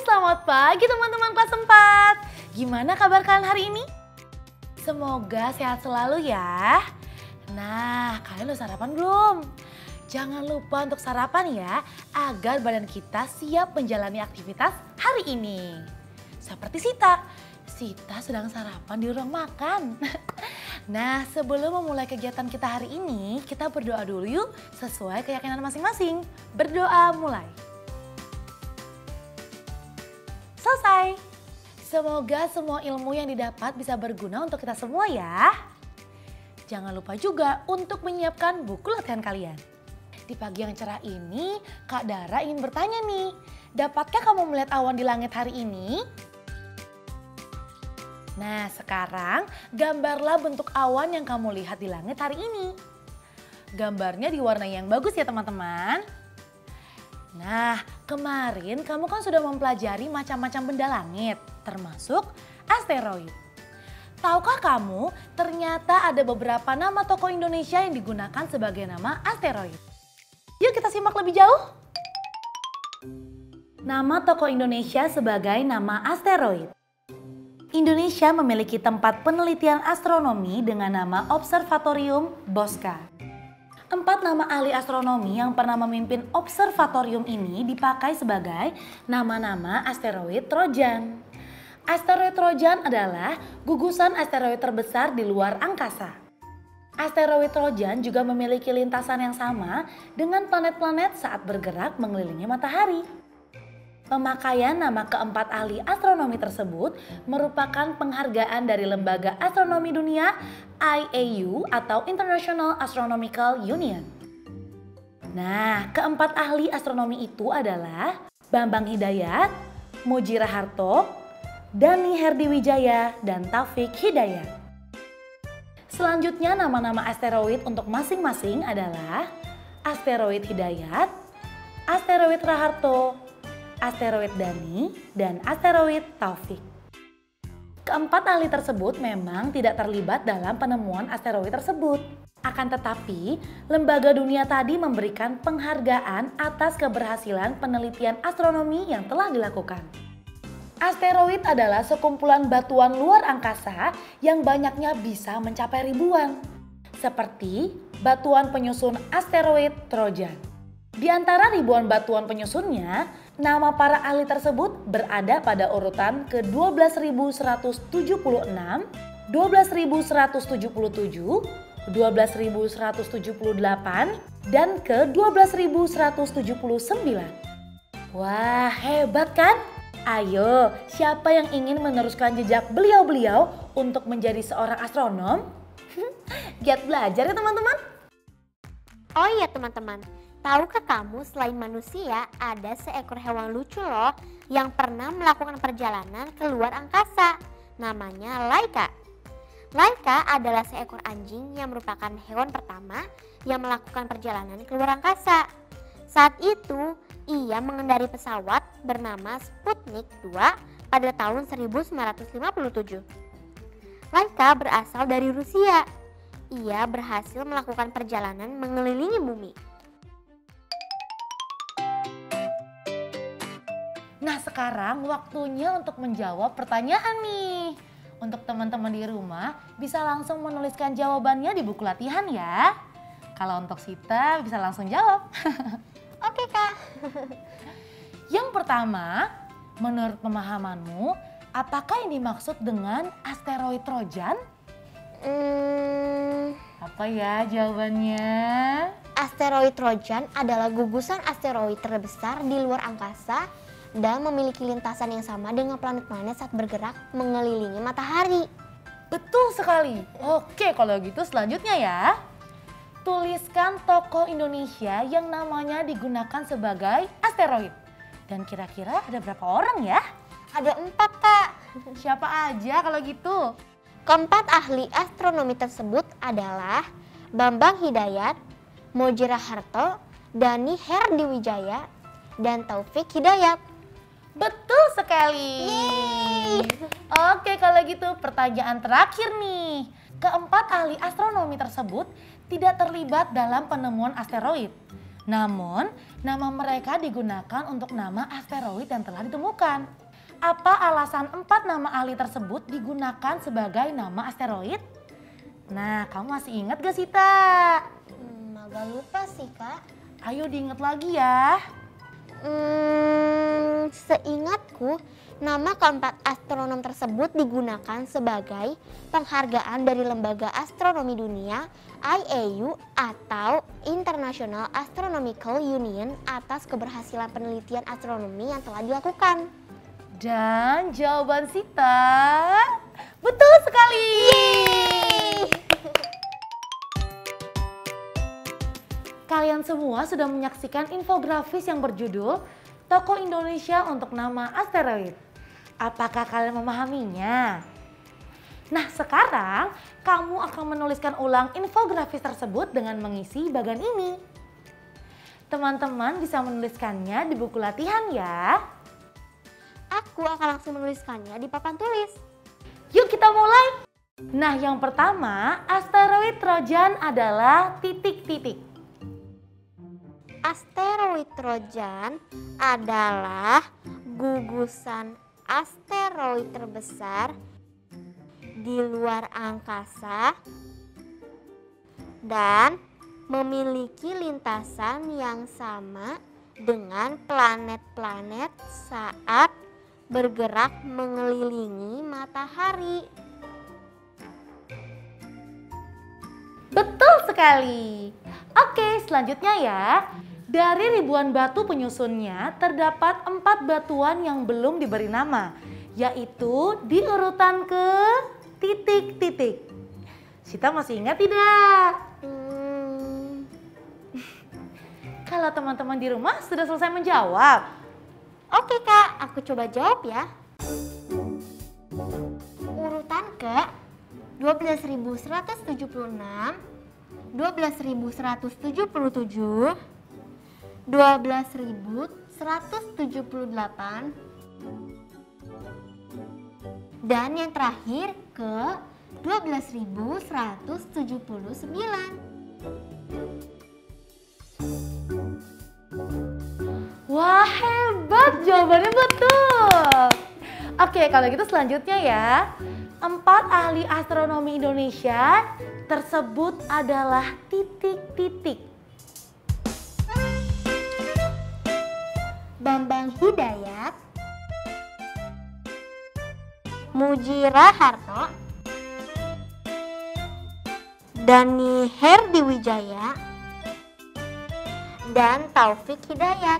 Selamat pagi teman-teman kelas 4. Gimana kabar kalian hari ini? Semoga sehat selalu ya. Nah, kalian udah sarapan belum? Jangan lupa untuk sarapan ya, agar badan kita siap menjalani aktivitas hari ini. Seperti Sita. Sita sedang sarapan di ruang makan. Nah, sebelum memulai kegiatan kita hari ini, kita berdoa dulu yuk sesuai keyakinan masing-masing. Berdoa mulai. Selesai. Semoga semua ilmu yang didapat bisa berguna untuk kita semua ya. Jangan lupa juga untuk menyiapkan buku latihan kalian. Di pagi yang cerah ini, Kak Dara ingin bertanya nih, dapatkah kamu melihat awan di langit hari ini? Nah, sekarang gambarlah bentuk awan yang kamu lihat di langit hari ini. Gambarnya diwarnai yang bagus ya teman-teman. Nah, kemarin kamu kan sudah mempelajari macam-macam benda langit, termasuk asteroid. Tahukah kamu, ternyata ada beberapa nama tokoh Indonesia yang digunakan sebagai nama asteroid. Yuk kita simak lebih jauh. Nama tokoh Indonesia sebagai nama asteroid. Indonesia memiliki tempat penelitian astronomi dengan nama Observatorium Bosca. 4 nama ahli astronomi yang pernah memimpin observatorium ini dipakai sebagai nama-nama asteroid Trojan. Asteroid Trojan adalah gugusan asteroid terbesar di luar angkasa. Asteroid Trojan juga memiliki lintasan yang sama dengan planet-planet saat bergerak mengelilingi matahari. Pemakaian nama keempat ahli astronomi tersebut merupakan penghargaan dari Lembaga Astronomi Dunia IAU atau International Astronomical Union. Nah, keempat ahli astronomi itu adalah Bambang Hidayat, Moji Raharto, Dani Herdiwijaya, dan Taufik Hidayat. Selanjutnya nama-nama asteroid untuk masing-masing adalah asteroid Hidayat, asteroid Raharto, asteroid Dani, dan asteroid Taufik. Keempat ahli tersebut memang tidak terlibat dalam penemuan asteroid tersebut. Akan tetapi, lembaga dunia tadi memberikan penghargaan atas keberhasilan penelitian astronomi yang telah dilakukan. Asteroid adalah sekumpulan batuan luar angkasa yang banyaknya bisa mencapai ribuan. Seperti batuan penyusun asteroid Trojan. Di antara ribuan batuan penyusunnya, nama para ahli tersebut berada pada urutan ke-12.176, 12.177, 12.178, dan ke-12.179. Wah, hebat kan? Ayo, siapa yang ingin meneruskan jejak beliau-beliau untuk menjadi seorang astronom? Giat belajar ya teman-teman? Oh iya teman-teman. Tahukah kamu selain manusia ada seekor hewan lucu loh yang pernah melakukan perjalanan ke luar angkasa. Namanya Laika. Laika adalah seekor anjing yang merupakan hewan pertama yang melakukan perjalanan ke luar angkasa. Saat itu ia mengendari pesawat bernama Sputnik 2 pada tahun 1957. Laika berasal dari Rusia. Ia berhasil melakukan perjalanan mengelilingi bumi. Nah, sekarang waktunya untuk menjawab pertanyaan nih. Untuk teman-teman di rumah bisa langsung menuliskan jawabannya di buku latihan ya. Kalau untuk Sita bisa langsung jawab. Oke Kak. Yang pertama, menurut pemahamanmu, apakah yang dimaksud dengan asteroid Trojan? Apa ya jawabannya? Asteroid Trojan adalah gugusan asteroid terbesar di luar angkasa dan memiliki lintasan yang sama dengan planet-planet saat bergerak mengelilingi matahari. Betul sekali. Oke, kalau gitu selanjutnya ya. Tuliskan tokoh Indonesia yang namanya digunakan sebagai asteroid. Dan kira-kira ada berapa orang ya? Ada 4, Kak. Siapa aja kalau gitu? Keempat ahli astronomi tersebut adalah Bambang Hidayat, Mojira Harto, Dani Herdiwijaya, dan Taufik Hidayat. Betul sekali. Oke, kalau gitu pertanyaan terakhir nih. Keempat ahli astronomi tersebut tidak terlibat dalam penemuan asteroid. Namun, nama mereka digunakan untuk nama asteroid yang telah ditemukan. Apa alasan 4 nama ahli tersebut digunakan sebagai nama asteroid? Nah, kamu masih ingat gak Sita? Agak lupa sih, Kak. Ayo diingat lagi ya. Seingatku, nama keempat astronom tersebut digunakan sebagai penghargaan dari Lembaga Astronomi Dunia IAU atau International Astronomical Union atas keberhasilan penelitian astronomi yang telah dilakukan. Dan jawaban Sita betul sekali. Kalian semua sudah menyaksikan infografis yang berjudul Tokoh Indonesia untuk Nama Asteroid. Apakah kalian memahaminya? Nah, sekarang kamu akan menuliskan ulang infografis tersebut dengan mengisi bagian ini. Teman-teman bisa menuliskannya di buku latihan ya. Aku akan langsung menuliskannya di papan tulis. Yuk kita mulai. Nah, yang pertama, asteroid Trojan adalah titik-titik. Asteroid Trojan adalah gugusan asteroid terbesar di luar angkasa dan memiliki lintasan yang sama dengan planet-planet saat bergerak mengelilingi matahari. Betul sekali. Oke, selanjutnya ya. Dari ribuan batu penyusunnya, terdapat 4 batuan yang belum diberi nama, yaitu di urutan ke titik-titik. Sita masih ingat tidak? Kalau teman-teman di rumah sudah selesai menjawab. Oke Kak, aku coba jawab ya. Urutan ke 12.176, 12.177, 12.178, dan yang terakhir ke 12.179. Wah, hebat, jawabannya betul. Oke, kalau gitu selanjutnya ya. 4 ahli astronomi Indonesia tersebut adalah titik-titik. Bambang Hidayat, Mujira Harto, Dani Herdiwijaya, dan Taufik Hidayat.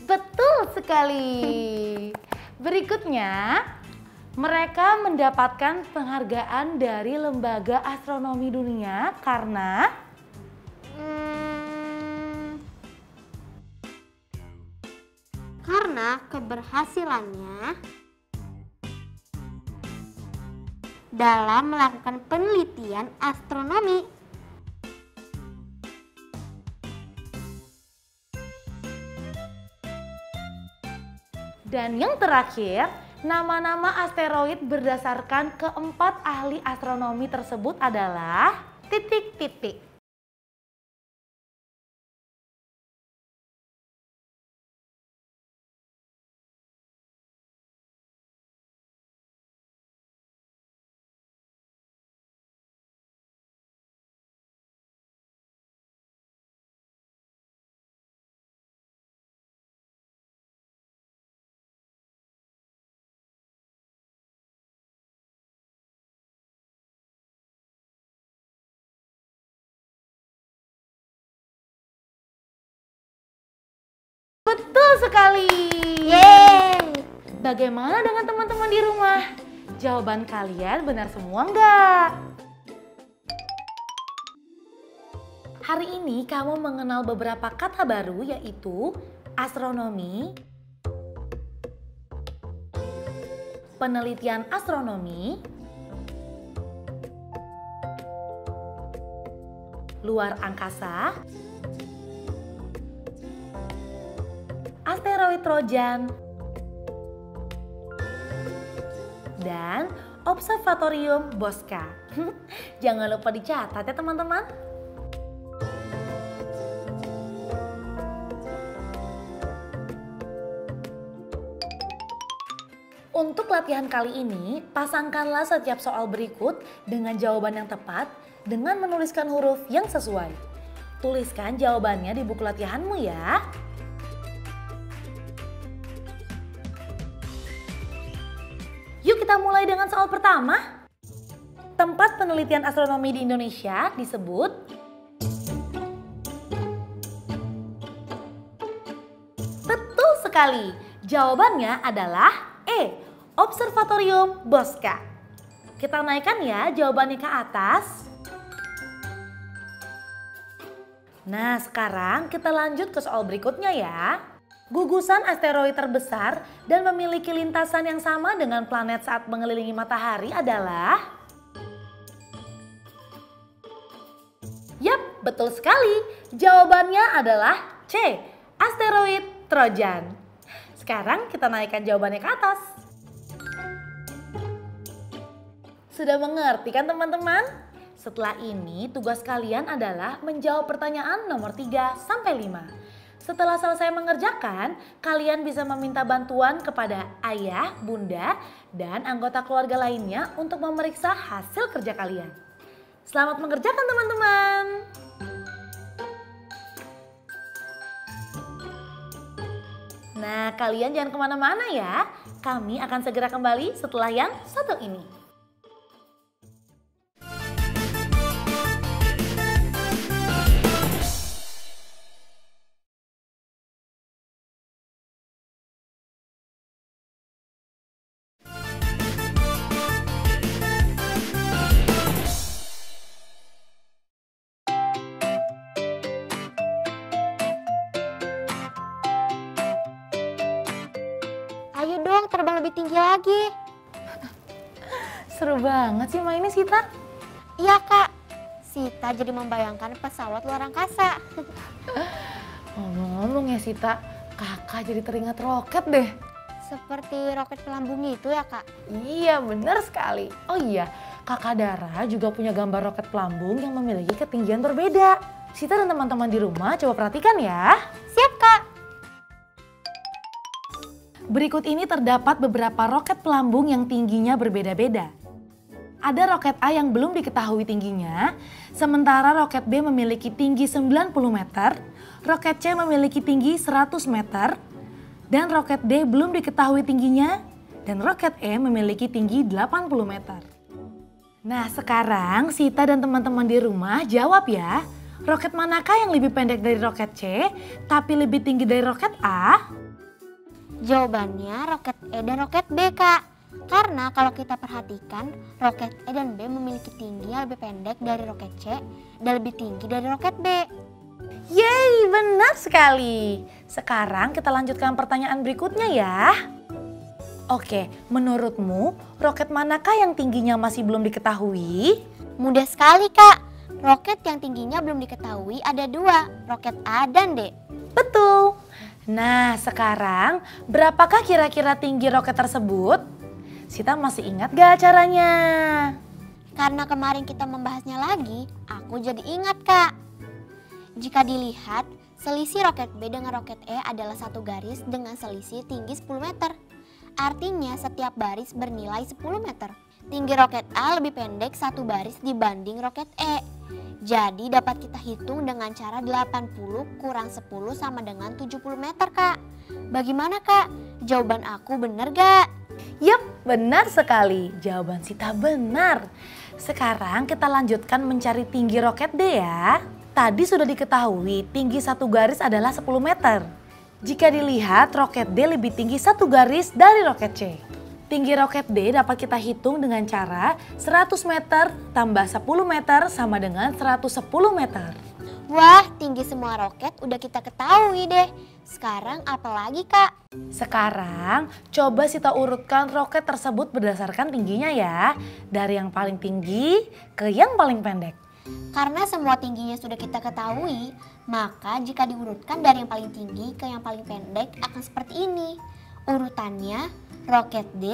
Betul sekali. Berikutnya, mereka mendapatkan penghargaan dari Lembaga Astronomi Dunia karena keberhasilannya dalam melakukan penelitian astronomi. Dan yang terakhir, nama-nama asteroid berdasarkan keempat ahli astronomi tersebut adalah titik-titik. Betul sekali. Yeay! Bagaimana dengan teman-teman di rumah? Jawaban kalian benar semua enggak? Hari ini kamu mengenal beberapa kata baru yaitu astronomi, penelitian astronomi, luar angkasa, asteroid Trojan, dan Observatorium Bosca. Jangan lupa dicatat ya teman-teman. Untuk latihan kali ini, pasangkanlah setiap soal berikut dengan jawaban yang tepat dengan menuliskan huruf yang sesuai. Tuliskan jawabannya di buku latihanmu ya. Yuk kita mulai dengan soal pertama. Tempat penelitian astronomi di Indonesia disebut betul sekali. Jawabannya adalah E. Observatorium Bosca. Kita naikkan ya jawabannya ke atas. Nah, sekarang kita lanjut ke soal berikutnya ya. Gugusan asteroid terbesar dan memiliki lintasan yang sama dengan planet saat mengelilingi matahari adalah... Yap, betul sekali. Jawabannya adalah C. Asteroid Trojan. Sekarang kita naikkan jawabannya ke atas. Sudah mengerti kan teman-teman? Setelah ini tugas kalian adalah menjawab pertanyaan nomor 3 sampai 5. Setelah selesai mengerjakan, kalian bisa meminta bantuan kepada ayah, bunda, dan anggota keluarga lainnya untuk memeriksa hasil kerja kalian. Selamat mengerjakan teman-teman! Nah, kalian jangan kemana-mana ya. Kami akan segera kembali setelah yang satu ini. Ayo dong terbang lebih tinggi lagi. Seru banget sih mainnya Sita. Iya kak, Sita jadi membayangkan pesawat luar angkasa. Ngomong-ngomong ya Sita, kakak jadi teringat roket deh. Seperti roket pelambung itu ya kak? Iya benar sekali. Oh iya, kakak Dara juga punya gambar roket pelambung yang memiliki ketinggian berbeda. Sita dan teman-teman di rumah coba perhatikan ya. Siap kak. Berikut ini terdapat beberapa roket pelambung yang tingginya berbeda-beda. Ada roket A yang belum diketahui tingginya, sementara roket B memiliki tinggi 90 meter, roket C memiliki tinggi 100 meter, dan roket D belum diketahui tingginya, dan roket E memiliki tinggi 80 meter. Nah sekarang Sita dan teman-teman di rumah jawab ya, roket manakah yang lebih pendek dari roket C, tapi lebih tinggi dari roket A? Jawabannya roket E dan roket B kak. Karena kalau kita perhatikan roket E dan B memiliki tinggi yang lebih pendek dari roket C dan lebih tinggi dari roket B. Yeay, benar sekali. Sekarang kita lanjutkan pertanyaan berikutnya ya. Oke, menurutmu roket manakah yang tingginya masih belum diketahui? Mudah sekali kak. Roket yang tingginya belum diketahui ada dua, roket A dan D. Betul. Nah sekarang berapakah kira-kira tinggi roket tersebut? Sita masih ingat gak caranya? Karena kemarin kita membahasnya lagi, aku jadi ingat kak. Jika dilihat, selisih roket B dengan roket E adalah satu garis dengan selisih tinggi 10 meter. Artinya setiap baris bernilai 10 meter. Tinggi roket A lebih pendek satu baris dibanding roket E. Jadi dapat kita hitung dengan cara 80 kurang 10 sama dengan 70 meter kak. Bagaimana kak? Jawaban aku benar gak? Yap, benar sekali. Jawaban Sita benar. Sekarang kita lanjutkan mencari tinggi roket D ya. Tadi sudah diketahui tinggi satu garis adalah 10 meter. Jika dilihat roket D lebih tinggi satu garis dari roket C. Tinggi roket D dapat kita hitung dengan cara 100 meter tambah 10 meter sama dengan 110 meter. Wah, tinggi semua roket udah kita ketahui deh. Sekarang apa lagi, Kak? Sekarang coba Sita urutkan roket tersebut berdasarkan tingginya ya. Dari yang paling tinggi ke yang paling pendek. Karena semua tingginya sudah kita ketahui, maka jika diurutkan dari yang paling tinggi ke yang paling pendek akan seperti ini. Urutannya roket D,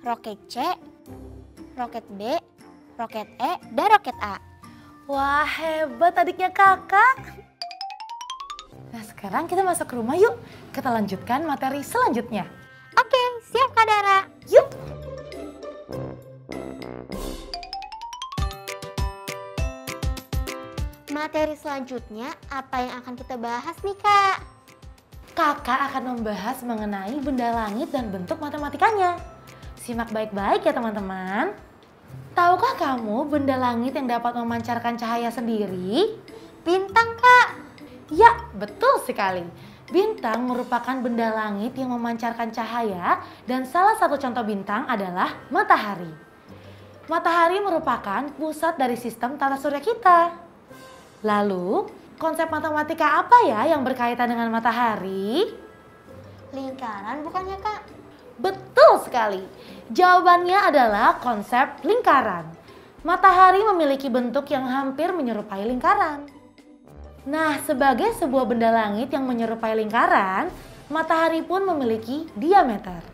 roket C, roket B, roket E, dan roket A. Wah, hebat adiknya kakak. Nah, sekarang kita masuk ke rumah yuk. Kita lanjutkan materi selanjutnya. Oke, siap Kak Dara. Yuk. Materi selanjutnya apa yang akan kita bahas nih Kak? Kakak akan membahas mengenai benda langit dan bentuk matematikanya. Simak baik-baik ya teman-teman. Tahukah kamu benda langit yang dapat memancarkan cahaya sendiri? Bintang Kak. Ya, betul sekali. Bintang merupakan benda langit yang memancarkan cahaya dan salah satu contoh bintang adalah matahari. Matahari merupakan pusat dari sistem tata surya kita. Lalu, konsep matematika apa ya yang berkaitan dengan matahari? Lingkaran bukannya Kak? Betul sekali. Jawabannya adalah konsep lingkaran. Matahari memiliki bentuk yang hampir menyerupai lingkaran. Nah, sebagai sebuah benda langit yang menyerupai lingkaran, matahari pun memiliki diameter.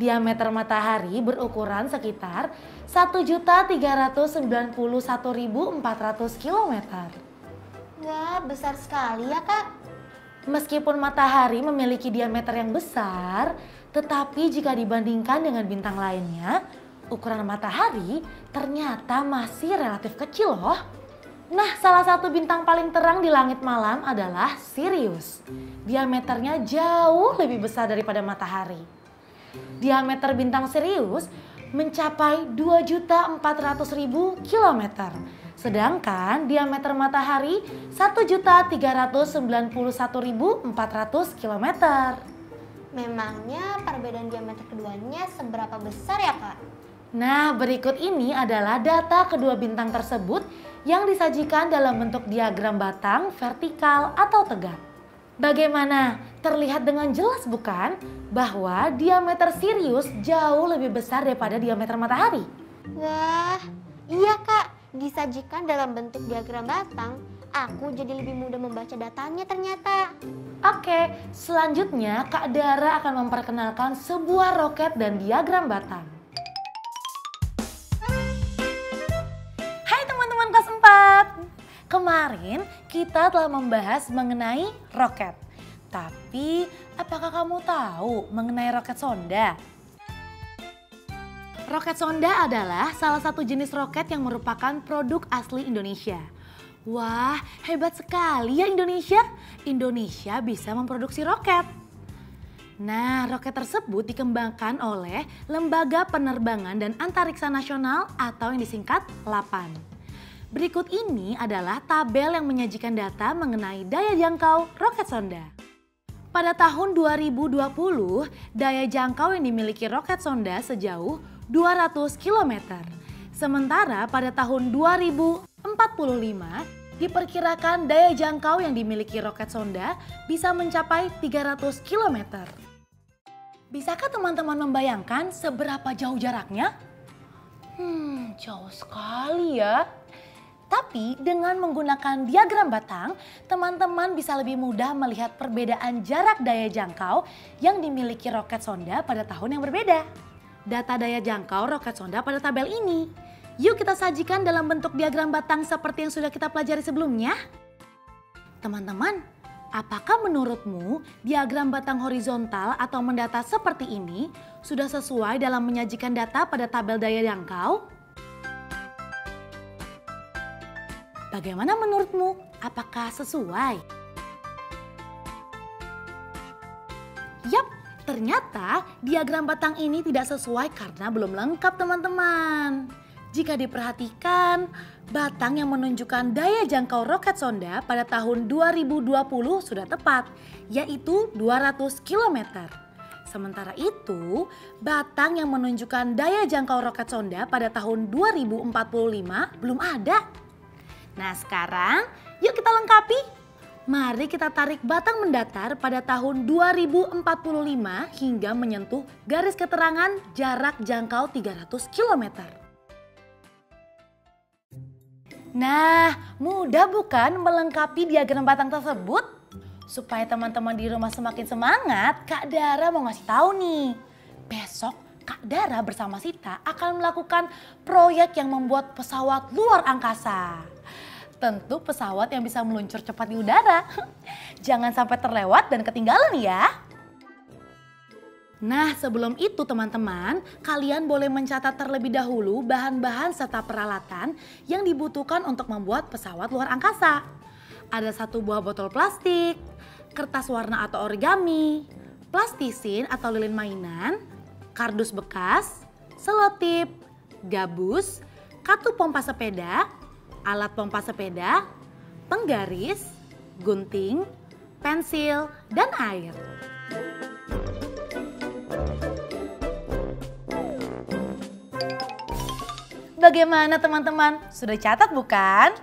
Diameter matahari berukuran sekitar 1.391.400 km. Wah, besar sekali ya Kak. Meskipun matahari memiliki diameter yang besar, tetapi jika dibandingkan dengan bintang lainnya, ukuran matahari ternyata masih relatif kecil loh. Nah, salah satu bintang paling terang di langit malam adalah Sirius. Diameternya jauh lebih besar daripada matahari. Diameter bintang Sirius mencapai 2.400.000 km. Sedangkan diameter matahari 1.391.400 km. Memangnya perbedaan diameter keduanya seberapa besar ya Kak? Nah, berikut ini adalah data kedua bintang tersebut yang disajikan dalam bentuk diagram batang, vertikal, atau tegak. Bagaimana? Terlihat dengan jelas bukan bahwa diameter Sirius jauh lebih besar daripada diameter matahari? Wah, iya Kak. Disajikan dalam bentuk diagram batang, aku jadi lebih mudah membaca datanya ternyata. Oke, selanjutnya Kak Dara akan memperkenalkan sebuah roket dan diagram batang. Hai teman-teman kelas 4. Kemarin kita telah membahas mengenai roket. Tapi apakah kamu tahu mengenai roket sonda? Roket sonda adalah salah satu jenis roket yang merupakan produk asli Indonesia. Wah, hebat sekali ya Indonesia. Indonesia bisa memproduksi roket. Nah, roket tersebut dikembangkan oleh Lembaga Penerbangan dan Antariksa Nasional atau yang disingkat LAPAN. Berikut ini adalah tabel yang menyajikan data mengenai daya jangkau roket sonda. Pada tahun 2020, daya jangkau yang dimiliki roket sonda sejauh 200 km. Sementara pada tahun 2045, diperkirakan daya jangkau yang dimiliki roket sonda bisa mencapai 300 km. Bisakah teman-teman membayangkan seberapa jauh jaraknya? Jauh sekali ya. Tapi dengan menggunakan diagram batang, teman-teman bisa lebih mudah melihat perbedaan jarak daya jangkau yang dimiliki roket sonda pada tahun yang berbeda. Data daya jangkau roket sonda pada tabel ini. Yuk kita sajikan dalam bentuk diagram batang seperti yang sudah kita pelajari sebelumnya. Teman-teman, apakah menurutmu diagram batang horizontal atau mendata seperti ini sudah sesuai dalam menyajikan data pada tabel daya jangkau? Bagaimana menurutmu? Apakah sesuai? Yap, ternyata diagram batang ini tidak sesuai karena belum lengkap teman-teman. Jika diperhatikan, batang yang menunjukkan daya jangkau roket sonda pada tahun 2020 sudah tepat, yaitu 200 km. Sementara itu, batang yang menunjukkan daya jangkau roket sonda pada tahun 2045 belum ada. Nah sekarang yuk kita lengkapi. Mari kita tarik batang mendatar pada tahun 2045 hingga menyentuh garis keterangan jarak jangkau 300 km. Nah, mudah bukan melengkapi diagram batang tersebut? Supaya teman-teman di rumah semakin semangat, Kak Dara mau ngasih tahu nih. Besok Kak Dara bersama Sita akan melakukan proyek yang membuat pesawat luar angkasa. Tentu pesawat yang bisa meluncur cepat di udara. Jangan sampai terlewat dan ketinggalan ya. Nah sebelum itu teman-teman, kalian boleh mencatat terlebih dahulu bahan-bahan serta peralatan yang dibutuhkan untuk membuat pesawat luar angkasa. Ada 1 buah botol plastik, kertas warna atau origami, plastisin atau lilin mainan, kardus bekas, selotip, gabus, kartu pompa sepeda, alat pompa sepeda, penggaris, gunting, pensil, dan air. Bagaimana teman-teman? Sudah catat bukan?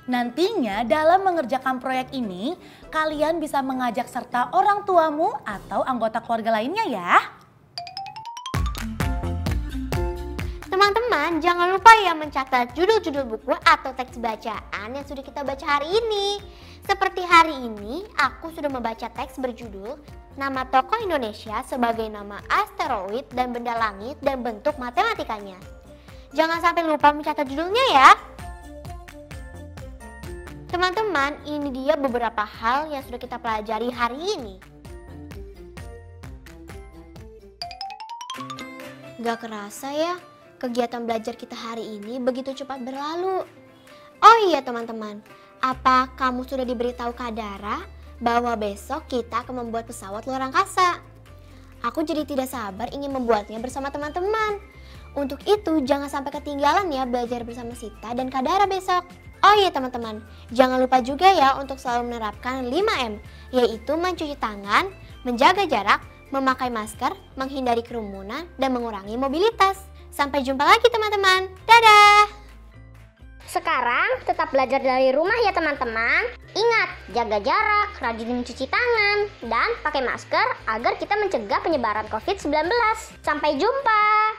Nantinya dalam mengerjakan proyek ini, kalian bisa mengajak serta orang tuamu atau anggota keluarga lainnya ya. Teman-teman, jangan lupa ya mencatat judul-judul buku atau teks bacaan yang sudah kita baca hari ini. Seperti hari ini, aku sudah membaca teks berjudul Nama Tokoh Indonesia sebagai nama asteroid dan benda langit dan bentuk matematikanya. Jangan sampai lupa mencatat judulnya ya. Teman-teman, ini dia beberapa hal yang sudah kita pelajari hari ini. Gak kerasa ya, kegiatan belajar kita hari ini begitu cepat berlalu. Oh iya teman-teman, apa kamu sudah diberitahu Kak Dara bahwa besok kita akan membuat pesawat luar angkasa? Aku jadi tidak sabar ingin membuatnya bersama teman-teman. Untuk itu jangan sampai ketinggalan ya belajar bersama Sita dan Kak Dara besok. Oh iya teman-teman, jangan lupa juga ya untuk selalu menerapkan 5M, yaitu mencuci tangan, menjaga jarak, memakai masker, menghindari kerumunan, dan mengurangi mobilitas. Sampai jumpa lagi teman-teman, dadah! Sekarang tetap belajar dari rumah ya teman-teman. Ingat, jaga jarak, rajin mencuci tangan, dan pakai masker agar kita mencegah penyebaran COVID-19. Sampai jumpa!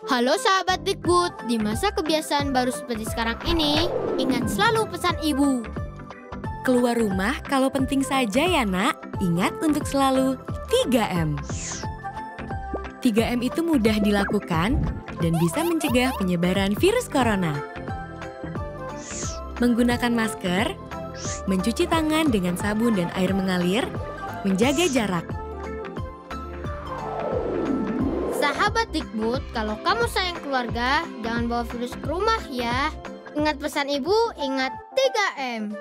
Halo sahabat Dikbud, di masa kebiasaan baru seperti sekarang ini, ingat selalu pesan ibu. Keluar rumah kalau penting saja ya nak, ingat untuk selalu 3M. 3M itu mudah dilakukan dan bisa mencegah penyebaran virus corona. Menggunakan masker, mencuci tangan dengan sabun dan air mengalir, menjaga jarak. Sahabat Dikbud, kalau kamu sayang keluarga, jangan bawa virus ke rumah ya. Ingat pesan ibu, ingat 3M.